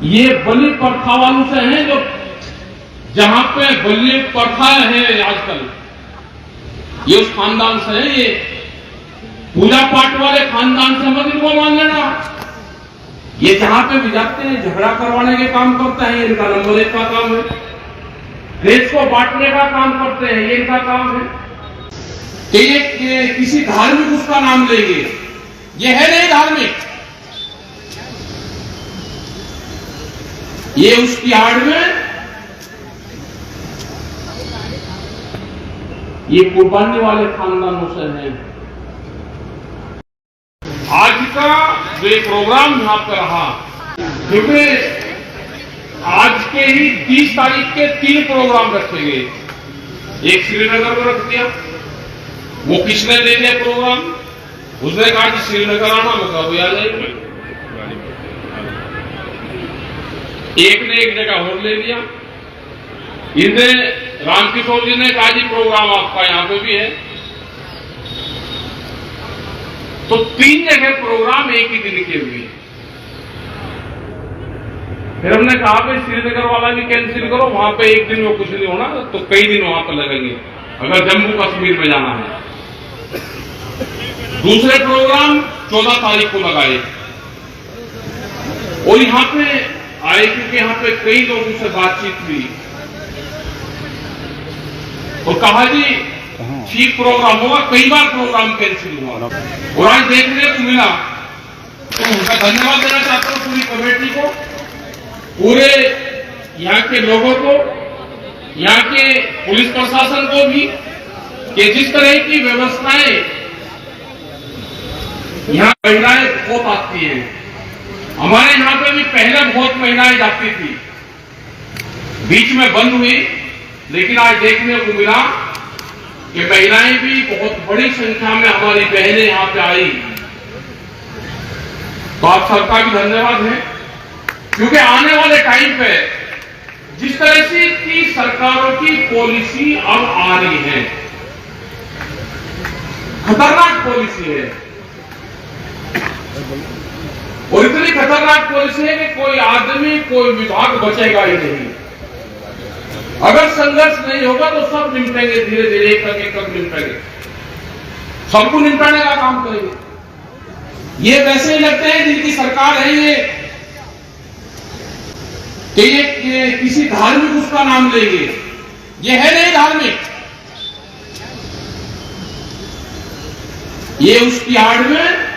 ये बलि प्रथा वालों से हैं, जो जहां पे बलि प्रथा है आजकल, ये उस खानदान से है। ये पूजा पाठ वाले खानदान से मत इनको मान लेना। ये जहां पे भी जाते हैं झगड़ा करवाने के काम करते हैं, इनका नंबर 1 का काम है। देश को बांटने का काम करते हैं, ये इनका काम है। कि ये किसी धार्मिक उसका नाम लेंगे, ये है नहीं धार्मिक। ये उसकी आड़ में ये कुर्बानी वाले खानदानों से हैं। आज का जो प्रोग्राम यहां पर रहा, क्योंकि आज के ही 30 तारीख के 3 प्रोग्राम रखे गए। एक श्रीनगर में रख दिया, वो किसने ले लिया प्रोग्राम? उसने कहा कि श्रीनगर आना, मैं कहा आ जाएगी। एक ने एक जगह और ले लिया। इनने रामकिशोर जी ने कहा जी प्रोग्राम आपका यहां पे भी है। तो 3 जगह प्रोग्राम एक ही दिन के हुए। फिर हमने कहा भाई श्रीनगर वाला भी कैंसिल करो, वहां पे एक दिन में कुछ नहीं होना, तो कई दिन वहां पर लगेंगे अगर जम्मू कश्मीर में जाना है। दूसरे प्रोग्राम 14 तारीख को लगाए और यहां पे आए, क्योंकि यहां पे कई लोगों से बातचीत हुई और कहा जी ठीक प्रोग्राम होगा। कई बार प्रोग्राम कैंसिल हुआ और आज देखने को मिला। तो उनका धन्यवाद देना चाहता हूं पूरी कमेटी को, पूरे यहाँ के लोगों को, यहाँ के पुलिस प्रशासन को भी, कि जिस तरह की व्यवस्थाएं यहाँ महिलाएं बहुत आती हैं। हमारे यहाँ पे भी पहले बहुत महिलाएं जाती थी, बीच में बंद हुई, लेकिन आज देखने को मिला कि महिलाएं भी बहुत बड़ी संख्या में हमारी बहनें यहाँ पे आई। तो आप सबका भी धन्यवाद है, क्योंकि आने वाले टाइम पे जिस तरह से की सरकारों की पॉलिसी अब आ रही है, खतरनाक पॉलिसी है। और इतनी खतरनाक पॉलिसी है कि कोई आदमी, कोई विभाग बचेगा ही नहीं। अगर संघर्ष नहीं होगा तो सब निपटेंगे, धीरे धीरे एक तक निपटेंगे, सबको निपटाने का काम करेंगे। ये वैसे ही लगते हैं जिनकी सरकार है ये, कि ये किसी धार्मिक उसका नाम लेंगे, ये है नहीं धार्मिक। ये उसकी आड़ में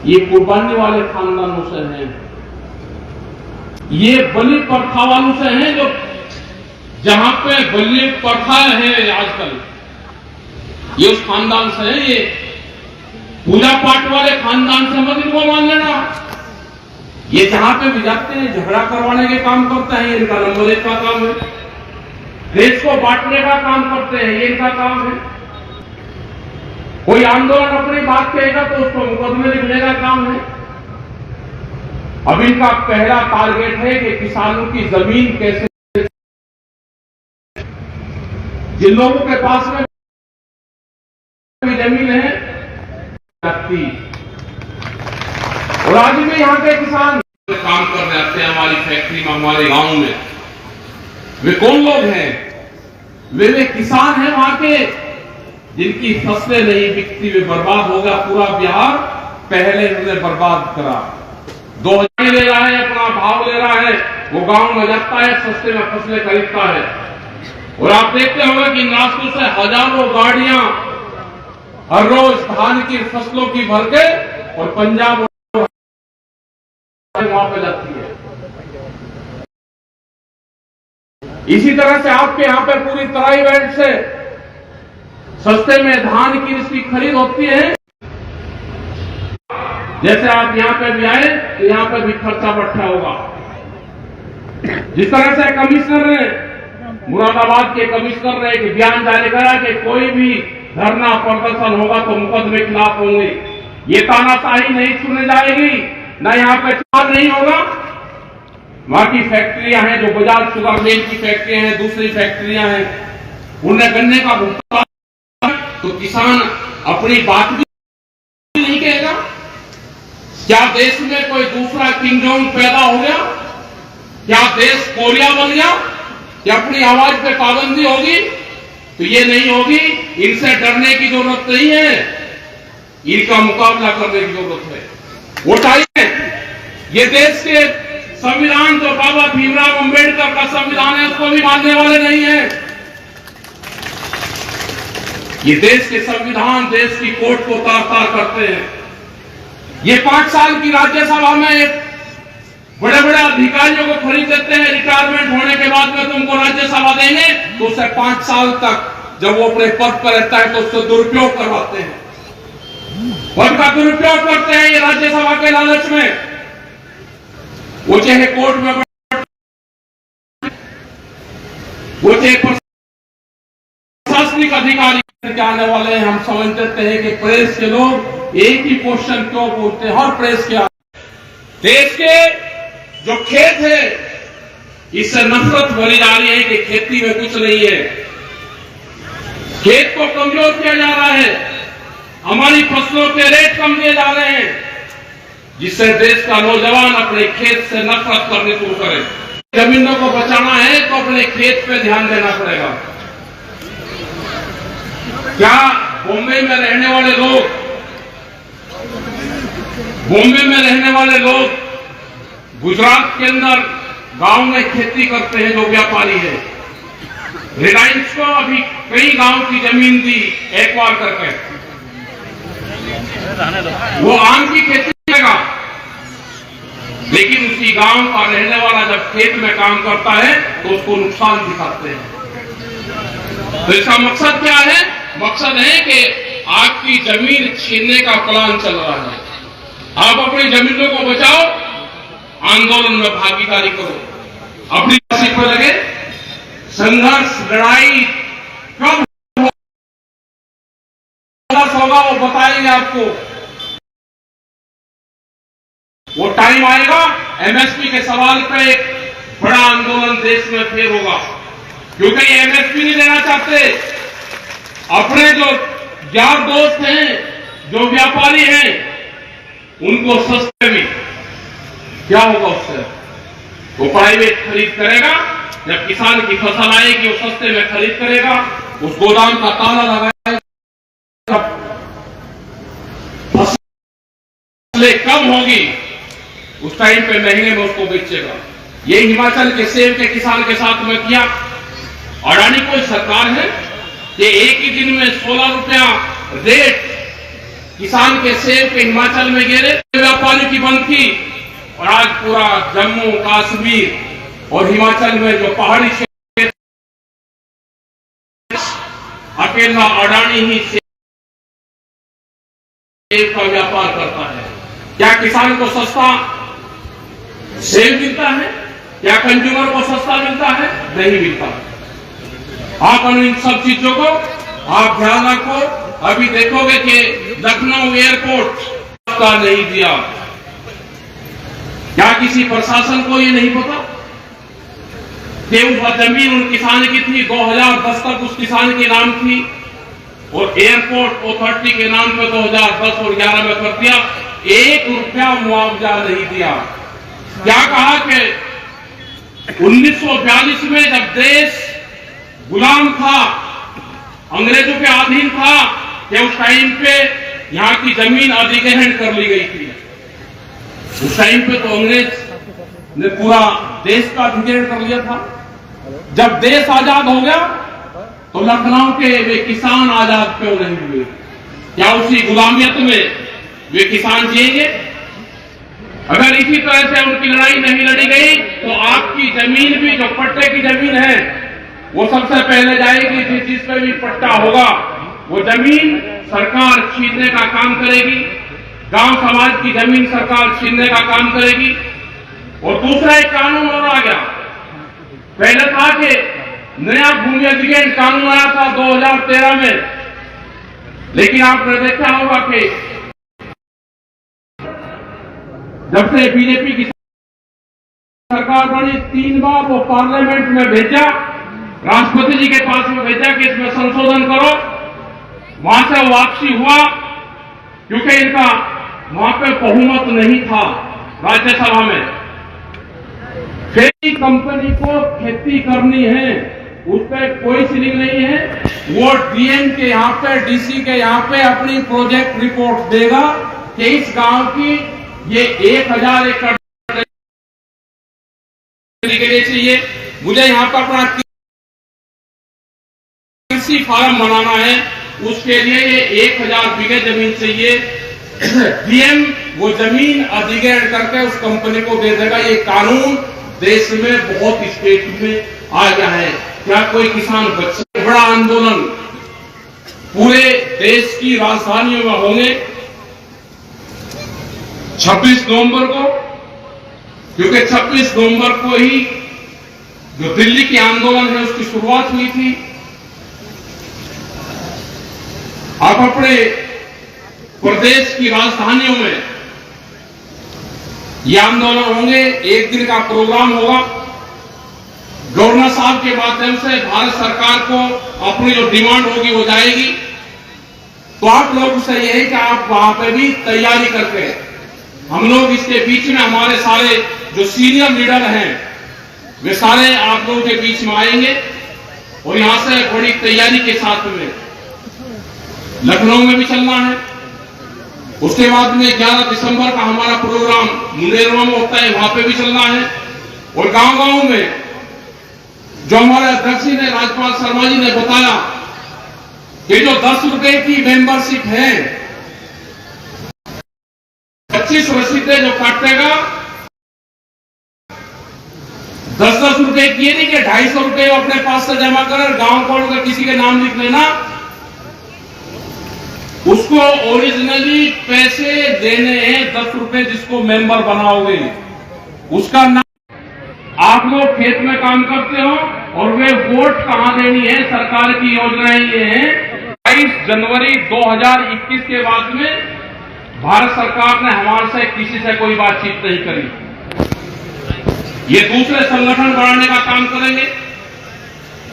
ये कुर्बानी वाले खानदानों से हैं। ये बलि प्रथा वालों से हैं, जो जहां पे बलि प्रथा है आजकल, ये उस खानदान से है। ये पूजा पाठ वाले खानदान से मत इनको मान लेना। ये जहां पे भी जाते हैं झगड़ा करवाने के काम करते हैं, इनका नंबर 1 का काम है। देश को बांटने का काम करते हैं, ये इनका काम है। कोई आंदोलन अपनी बात कहेगा तो उसको मुकदमे लिखने का काम है। अब इनका पहला टारगेट है कि किसानों की जमीन कैसे, जिन लोगों के पास में जमीन है जाती, और आज भी यहाँ के किसान काम करने आते हैं हमारी फैक्ट्री में, हमारे गांव में। वे कौन लोग हैं? वे किसान हैं वहां के, जिनकी फसलें नहीं बिकती, वे बर्बाद हो गया। पूरा बिहार पहले उन्होंने बर्बाद करा। 2000 ले रहा है, अपना भाव ले रहा है, वो गांव में जाता है, सस्ते में फसलें खरीदता है। और आप देखते होंगे कि नासिक से हजारों गाड़ियां हर रोज धान की फसलों की भर के और पंजाब वहां पे जाती है। इसी तरह से आपके यहां पे पूरी तराई बेल्ट से सस्ते में धान की इसकी खरीद होती है। जैसे आप यहां पे भी आए तो यहां पे भी खर्चा बढ़ा होगा। जिस तरह से कमिश्नर ने, मुरादाबाद के कमिश्नर ने एक बयान जारी करा कि कोई भी धरना प्रदर्शन होगा तो मुकदमे खिलाफ होंगे। ये तानाशाही नहीं सुनी जाएगी, न यहाँ पे चार नहीं होगा। वहां की फैक्ट्रियां हैं, जो बजाज शुगर मिल की फैक्ट्रियां हैं, दूसरी फैक्ट्रियां हैं, उन्हें गन्ने का भुगतान, तो किसान अपनी बात भी नहीं कहेगा। क्या देश में कोई दूसरा किंगडम पैदा हो गया? क्या देश कोरिया बन गया? क्या अपनी आवाज पे पाबंदी होगी? तो ये नहीं होगी। इनसे डरने की जरूरत नहीं है, इनका मुकाबला करने की जरूरत है। वो टाइम है, ये देश के संविधान जो बाबा भीमराव अंबेडकर का संविधान है उसको भी मानने वाले नहीं है। ये देश के संविधान, देश की कोर्ट को तार-तार करते हैं। ये 5 साल की राज्यसभा में बड़े बड़े अधिकारियों को खरीद देते हैं, रिटायरमेंट होने के बाद में तुमको राज्यसभा देंगे, तो उसे 5 साल तक जब वो अपने पद पर रहता है तो उससे दुरुपयोग करवाते हैं, पद का दुरुपयोग करते हैं ये राज्यसभा के लालच में। वो चाहे कोर्ट में, वो चाहे प्रशासनिक अधिकारी आने वाले हैं। हम समझते हैं कि प्रेस के लोग एक ही क्वेश्चन क्यों पूछते हैं, हर प्रेस के देश के जो खेत है इससे नफरत भरी जा रही है कि खेती में कुछ नहीं है, खेत को कमजोर किया जा रहा है, हमारी फसलों के रेट कम दिए जा रहे हैं, जिससे देश का नौजवान अपने खेत से नफरत करने शुरू करे। जमीनों को बचाना है तो अपने खेत पे ध्यान देना पड़ेगा। क्या बॉम्बे में रहने वाले लोग गुजरात के अंदर गांव में खेती करते हैं जो व्यापारी है? रिलायंस को अभी कई गांव की जमीन दी एक्वायर करके, वो आम की खेती करेगा, लेकिन उसी गांव का रहने वाला जब खेत में काम करता है तो उसको नुकसान दिखाते हैं। तो इसका मकसद क्या है? मकसद है कि आपकी जमीन छीनने का प्लान चल रहा है। आप अपनी जमीनों को बचाओ, आंदोलन में भागीदारी करो, अपनी फांसी पर लगे। संघर्ष, लड़ाई कब होगा वो बताएंगे आपको। वो टाइम आएगा, एमएसपी के सवाल पे एक बड़ा आंदोलन देश में फिर होगा, क्योंकि ये एमएसपी नहीं देना चाहते। अपने जो यार दोस्त हैं, जो व्यापारी हैं, उनको सस्ते में क्या होगा? उससे वो प्राइवेट खरीद करेगा, जब किसान की फसल आएगी वो सस्ते में खरीद करेगा, उस गोदाम का ताला लगाएगा, फसलें कम होगी उस टाइम पे महंगे में उसको बेचेगा। ये हिमाचल के सेब के किसान के साथ में किया। अडानी कोई सरकार है कि एक ही दिन में 16 रुपया रेट किसान के सेब के हिमाचल में गिरे, व्यापारी की बंद की, और आज पूरा जम्मू कश्मीर और हिमाचल में जो पहाड़ी क्षेत्र अकेला अडानी ही सेब का व्यापार करता है। क्या किसान को सस्ता सेब मिलता है? क्या कंज्यूमर को सस्ता मिलता है? नहीं मिलता। आप इन सब चीजों को आप ध्यान रखो। अभी देखोगे कि लखनऊ एयरपोर्ट का नहीं दिया। क्या किसी प्रशासन को ये नहीं पता कि उस जमीन उन किसान की थी, 2010 तक उस किसान के नाम थी, और एयरपोर्ट अथॉरिटी के नाम पे 2010 और 11 में कर दिया, 1 रुपया मुआवजा नहीं दिया। क्या कहा कि 1942 में जब देश गुलाम था, अंग्रेजों के अधीन था, कि उस टाइम पे यहाँ की जमीन अधिग्रहण कर ली गई थी। उस टाइम पे तो अंग्रेज ने पूरा देश का अधिग्रहण कर लिया था। जब देश आजाद हो गया तो लखनऊ के वे किसान आजाद क्यों नहीं हुए? क्या उसी गुलामियत में वे किसान जिएंगे? अगर इसी तरह से उनकी लड़ाई नहीं लड़ी गई तो आपकी जमीन भी, जो पट्टे की जमीन है, वो सबसे पहले जाएगी। जिस पे भी पट्टा होगा वो जमीन सरकार छीनने का काम करेगी, गांव समाज की जमीन सरकार छीनने का काम करेगी। और दूसरा एक कानून और आ गया। पहले था कि नया भूमि अधिग्रहण कानून आया था 2013 में, लेकिन आपने देखा होगा कि जब से बीजेपी की सरकार बनी 3 बार वो पार्लियामेंट में भेजा, राष्ट्रपति जी के पास में भेजा कि इसमें संशोधन करो। वहां से वापसी हुआ, क्योंकि इनका वहां पे बहुमत नहीं था राज्यसभा में। फिर कंपनी को खेती करनी है, उस पर कोई सीलिंग नहीं है। वो डीएम के यहाँ पे, डीसी के यहाँ पे अपनी प्रोजेक्ट रिपोर्ट देगा कि इस गांव की ये 1000 एकड़ के लिए चाहिए, मुझे यहाँ पर अपना कृषि फार्म बनाना है, उसके लिए ये 1000 बीघे जमीन चाहिए। डीएम वो जमीन अधिग्रहण करके उस कंपनी को दे देगा। ये कानून देश में बहुत स्टेट में आ गया है। क्या कोई किसान बच्चे बड़ा आंदोलन पूरे देश की राजधानियों में होंगे 26 नवंबर को, क्योंकि 26 नवंबर को ही जो दिल्ली के आंदोलन है उसकी शुरुआत हुई थी। आप अपने प्रदेश की राजधानियों में ये आंदोलन होंगे, एक दिन का प्रोग्राम होगा। गवर्नर साहब के माध्यम से भारत सरकार को अपनी जो डिमांड होगी वो जाएगी। तो आप लोगों से यही है कि आप वहां पे भी तैयारी करके, हम लोग इसके बीच में हमारे सारे जो सीनियर लीडर हैं वे सारे आप लोगों के बीच में आएंगे और यहां से बड़ी तैयारी के साथ में लखनऊ में भी चलना है। उसके बाद में 11 दिसंबर का हमारा प्रोग्राम मुंडेरवा में होता है, वहां पे भी चलना है। और गांव गांव में जो हमारे अध्यक्ष ने, राज्यपाल शर्मा जी ने बताया कि जो 10 रुपए की मेंबरशिप है, 25 रसीदें जो काटेगा 10-10 रुपए की नहीं कि 250 रुपए अपने पास से जमा कर गांव को अगर किसी के नाम लिख लेना, उसको ओरिजिनली पैसे देने हैं 10 रुपए जिसको मेंबर बनाओगे उसका नाम। आप लोग खेत में काम करते हो और वे वोट कहां देनी है, सरकार की योजनाएं ये हैं। 22 जनवरी 2021 के बाद में भारत सरकार ने हमारे से किसी से कोई बातचीत नहीं करी। ये दूसरे संगठन बढ़ाने का काम करेंगे,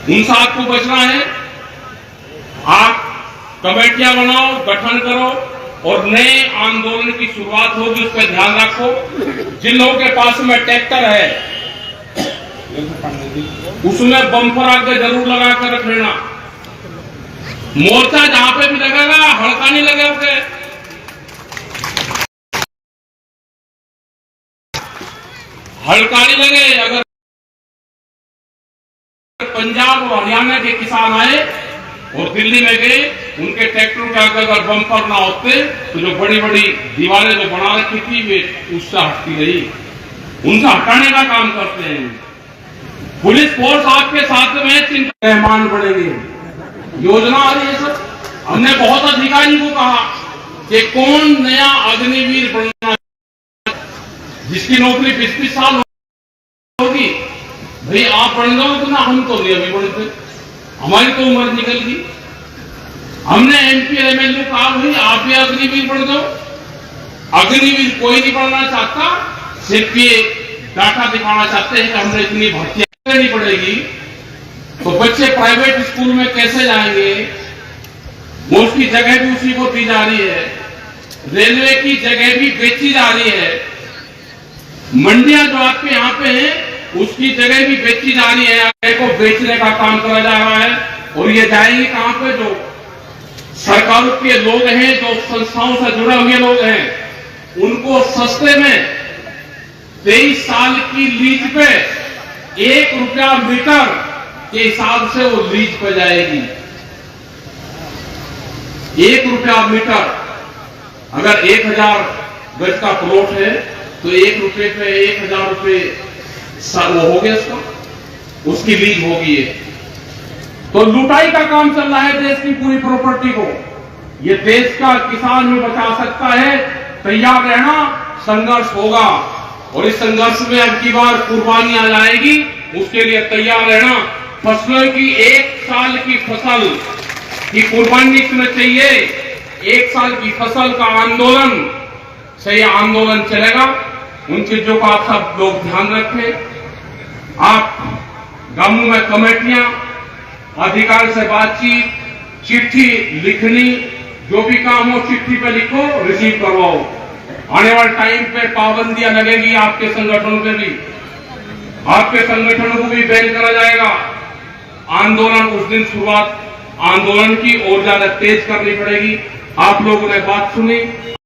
उनसे आपको बचना है। आप कमेटियां बनाओ, गठन करो और नए आंदोलन की शुरुआत होगी, उस पर ध्यान रखो। जिन लोगों के पास में ट्रैक्टर है उसमें बम्पर आगे जरूर लगा कर रख लेना। मोर्चा जहां पे भी लगेगा हड़का नहीं लगे उसे। हड़का नहीं लगे। अगर पंजाब और हरियाणा के किसान आए और दिल्ली में गए, उनके ट्रैक्टर के आगे अगर बम्पर ना होते तो जो बड़ी बड़ी दीवारें जो बना रखी थी वे उससे हटती रही। उनसे हटाने का काम करते हैं। पुलिस फोर्स आपके साथ में चिंता मेहमान बढ़ेंगे, योजना आ रही है सर। हमने बहुत अधिकारी को कहा कि कौन नया अग्निवीर बनना, जिसकी नौकरी 20-20 साल होगी, भाई आप बन जाओ तो ना, हम तो नहीं अभी बढ़ते, हमारी तो उम्र निकल गई। हमने एमपी एमएलए कहा भाई आप भी अग्निवीर बन जाओ। अग्निवीर कोई नहीं बनना चाहता, सिर्फ ये डाटा दिखाना चाहते हैं कि हमने इतनी भर्तियां नहीं पड़ेगी। तो बच्चे प्राइवेट स्कूल में कैसे जाएंगे, वो उसकी जगह भी उसी को दी जा रही है। रेलवे की जगह भी बेची जा रही है। मंडियां जो आपके यहाँ पे हैं उसकी जगह भी बेची जा रही है, को बेचने का काम करा जा रहा है। और ये जाएंगे कहां पे, जो सरकारों के लोग हैं, जो संस्थाओं से जुड़े हुए लोग हैं, उनको सस्ते में 23 साल की लीज पे 1 रुपया मीटर के हिसाब से वो लीज पे जाएगी। 1 रुपया मीटर। अगर 1000 गज का प्लॉट है तो 1 रुपये पे 1000 रुपये वो हो गया, उसकी लीज होगी। ये तो लुटाई का काम चल रहा है देश की पूरी प्रॉपर्टी को। ये देश का किसान में बचा सकता है, तैयार रहना, संघर्ष होगा। और इस संघर्ष में अब की बार कुर्बानियां लाएगी, उसके लिए तैयार रहना। फसलों की 1 साल की फसल की कुर्बानी इसमें चाहिए। 1 साल की फसल का आंदोलन से यह आंदोलन चलेगा। उन चीजों का आप सब लोग ध्यान रखें। आप गांवों में कमेटियां, अधिकारी से बातचीत, चिट्ठी लिखनी, जो भी काम हो चिट्ठी पे लिखो, रिसीव करवाओ। आने वाले टाइम पे पाबंदियां लगेगी आपके संगठनों पे भी, आपके संगठनों को भी बैन करा जाएगा। आंदोलन उस दिन शुरुआत आंदोलन की और ज्यादा तेज करनी पड़ेगी। आप लोगों ने बात सुनी।